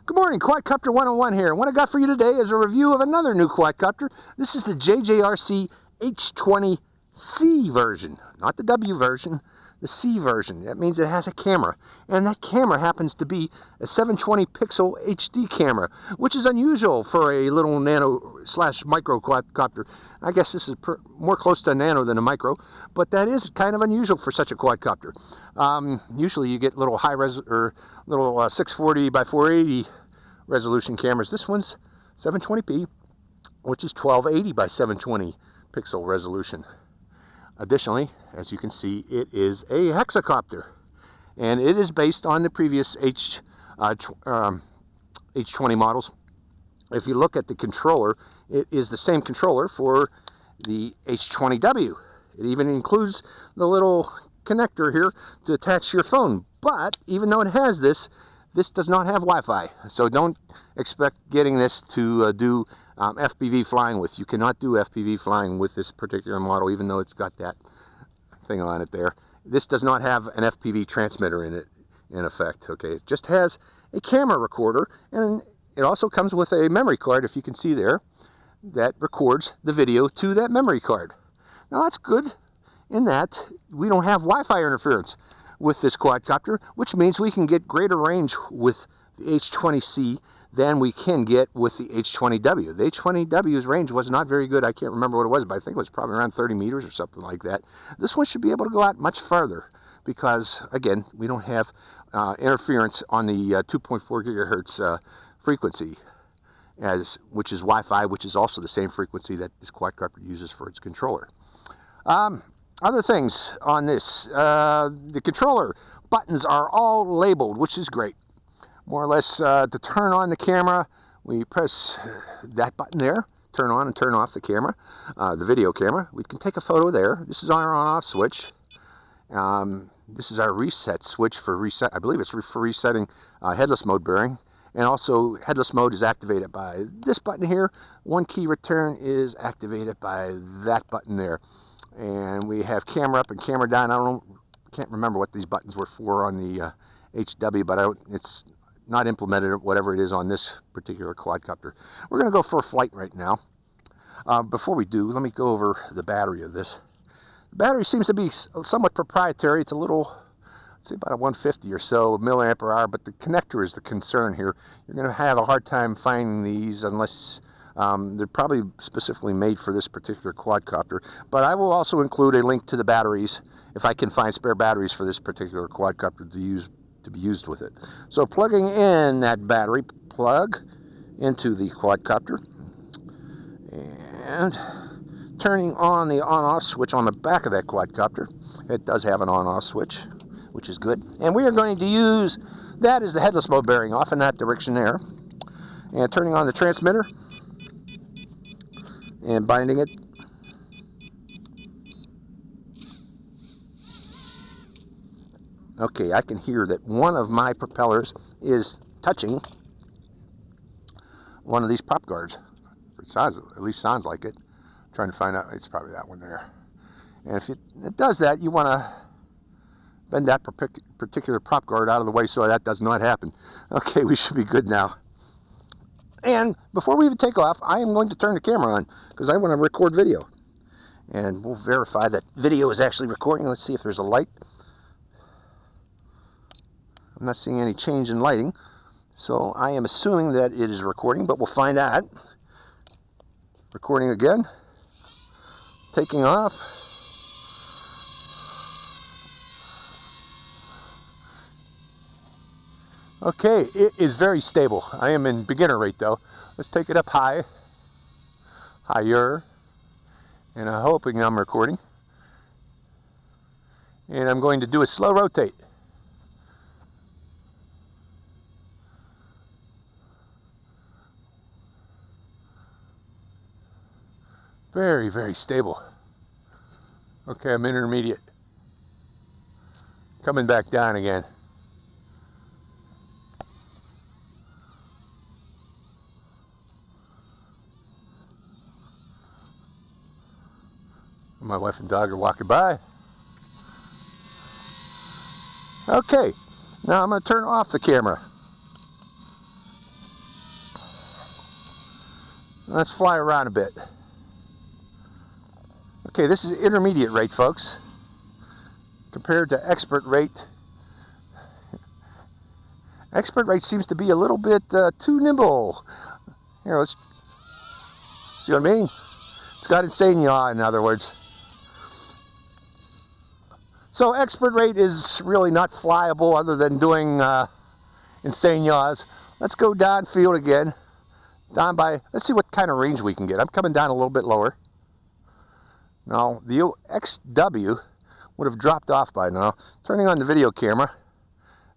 Good morning, Quadcopter 101 here. What I got for you today is a review of another new quadcopter. This is the JJRC H20C version, not the W version, the C version. That means it has a camera, and that camera happens to be a 720 pixel HD camera, which is unusual for a little nano / micro quadcopter. I guess this is more close to a nano than a micro, but that is kind of unusual for such a quadcopter. Usually you get little high res or little 640 by 480 resolution cameras. This one's 720p, which is 1280 by 720 pixel resolution. Additionally, as you can see, it is a hexacopter, and it is based on the previous H20 models. If you look at the controller, it is the same controller for the H20W. It even includes the little connector here to attach your phone. But even though it has this, this does not have Wi-Fi. So don't expect getting this to do FPV flying with. You cannot do FPV flying with this particular model, even though it's got that thing on it there. This does not have an FPV transmitter in it, in effect. Okay, it just has a camera recorder, and it also comes with a memory card, if you can see there, that records the video to that memory card. Now that's good in that we don't have Wi-Fi interference with this quadcopter, which means we can get greater range with the H20C than we can get with the H20W. The H20W's range was not very good. I can't remember what it was, but I think it was probably around 30 meters or something like that. This one should be able to go out much farther because, again, we don't have interference on the 2.4 gigahertz frequency, which is Wi-Fi, which is also the same frequency that this quadcopter uses for its controller. Other things on this, the controller buttons are all labeled, which is great. More or less, to turn on the camera, we press that button there, turn on and turn off the camera, the video camera. We can take a photo there. This is our on-off switch. This is our reset switch for reset. I believe it's for resetting headless mode bearing. And also, headless mode is activated by this button here. One key return is activated by that button there. And we have camera up and camera down. Can't remember what these buttons were for on the HW, but it's not implemented, whatever it is, on this particular quadcopter. We're going to go for a flight right now. Before we do, let me go over the battery of this. The battery seems to be somewhat proprietary. It's a little, let's say about a 150 or so milliamp hour, but the connector is the concern here. You're going to have a hard time finding these unless they're probably specifically made for this particular quadcopter. But I will also include a link to the batteries if I can find spare batteries for this particular quadcopter to be used with it. So plugging in that battery plug into the quadcopter and turning on the on-off switch on the back of that quadcopter. It does have an on-off switch, which is good. And we are going to use that as the headless mode bearing off in that direction there. And turning on the transmitter and binding it. Okay, I can hear that one of my propellers is touching one of these prop guards. It sounds, at least sounds like it. I'm trying to find out. It's probably that one there. And if it does that, you want to bend that particular prop guard out of the way so that does not happen. Okay, we should be good now. And before we even take off, I am going to turn the camera on because I want to record video. And we'll verify that video is actually recording. Let's see if there's a light. I'm not seeing any change in lighting, so I am assuming that it is recording, but we'll find out. Recording again. Taking off. Okay, it is very stable. I am in beginner rate though. Let's take it up high, higher, and I'm hoping I'm recording. And I'm going to do a slow rotate. Very, very stable. Okay, I'm intermediate. Coming back down again. My wife and dog are walking by. Okay, now I'm going to turn off the camera. Let's fly around a bit. Okay, this is intermediate rate, folks. Compared to expert rate. Expert rate seems to be a little bit too nimble. Here, let's see what I mean? It's got insane yaw, in other words. So expert rate is really not flyable other than doing insane yaws. Let's go downfield again. Down by, let's see what kind of range we can get. I'm coming down a little bit lower. Now, the XW would have dropped off by now. Turning on the video camera.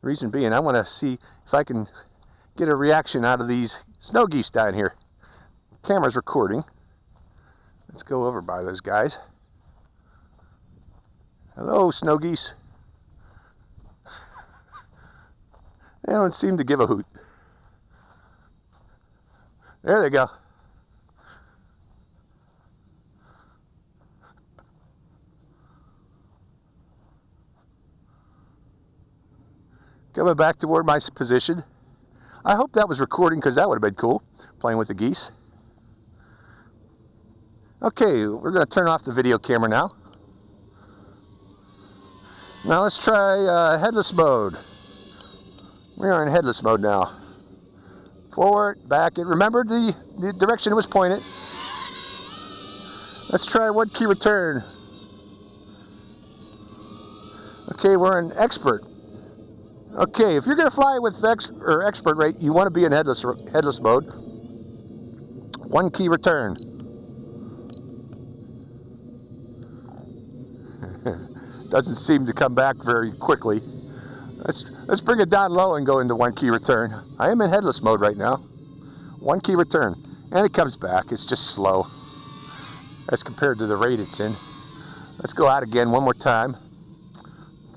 Reason being, I want to see if I can get a reaction out of these snow geese down here. Camera's recording. Let's go over by those guys. Hello, snow geese. They don't seem to give a hoot. There they go. Coming back toward my position. I hope that was recording because that would have been cool, playing with the geese. Okay, we're going to turn off the video camera now. Now let's try headless mode. We are in headless mode now. Forward, back. It remembered the direction it was pointed. Let's try 1 key return. Okay, we're in expert. Okay, if you're going to fly with expert rate, you want to be in headless mode. 1 key return. Doesn't seem to come back very quickly. Let's bring it down low and go into 1 key return. I am in headless mode right now. 1 key return. And it comes back. It's just slow as compared to the rate it's in. Let's go out again one more time.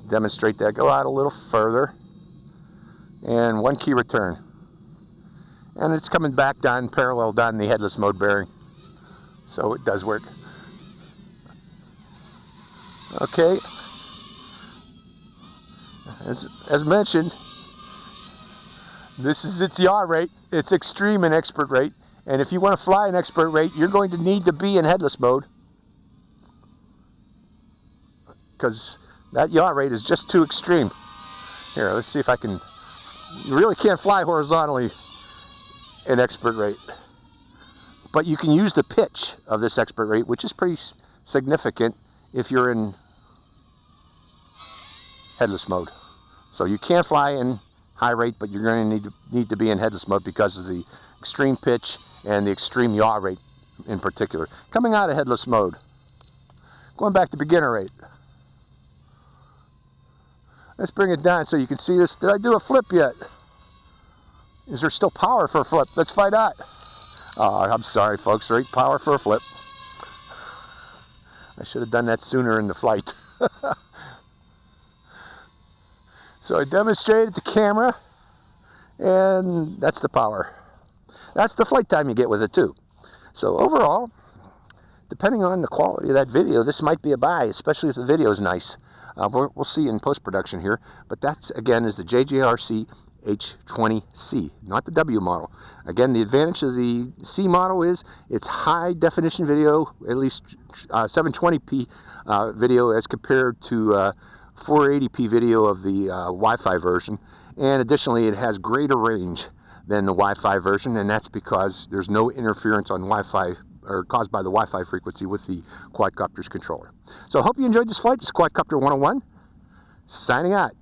Demonstrate that. Go out a little further. And 1 key return. And it's coming back down parallel down the headless mode bearing. So it does work. Okay. As mentioned, this is its yaw rate. It's extreme in expert rate. And if you want to fly in expert rate, you're going to need to be in headless mode. Because that yaw rate is just too extreme. Here, let's see if I can... You really can't fly horizontally in expert rate. But you can use the pitch of this expert rate, which is pretty significant if you're in headless mode. So you can fly in high rate, but you're going to need to be in headless mode because of the extreme pitch and the extreme yaw rate in particular. Coming out of headless mode. Going back to beginner rate. Let's bring it down so you can see this. Did I do a flip yet? Is there still power for a flip? Let's find out. Oh, I'm sorry, folks. There ain't power for a flip. I should have done that sooner in the flight. So I demonstrated the camera, and that's the power. That's the flight time you get with it too. So overall, depending on the quality of that video, this might be a buy, especially if the video is nice. We'll see in post-production here, but that's, again, is the JJRC H20C, not the W model. Again, the advantage of the C model is it's high definition video, at least 720p video as compared to 480p video of the Wi-Fi version, and additionally it has greater range than the Wi-Fi version, and that's because there's no interference on Wi-Fi or caused by the Wi-Fi frequency with the Quadcopter's controller. So I hope you enjoyed this flight. This is Quadcopter 101, signing out.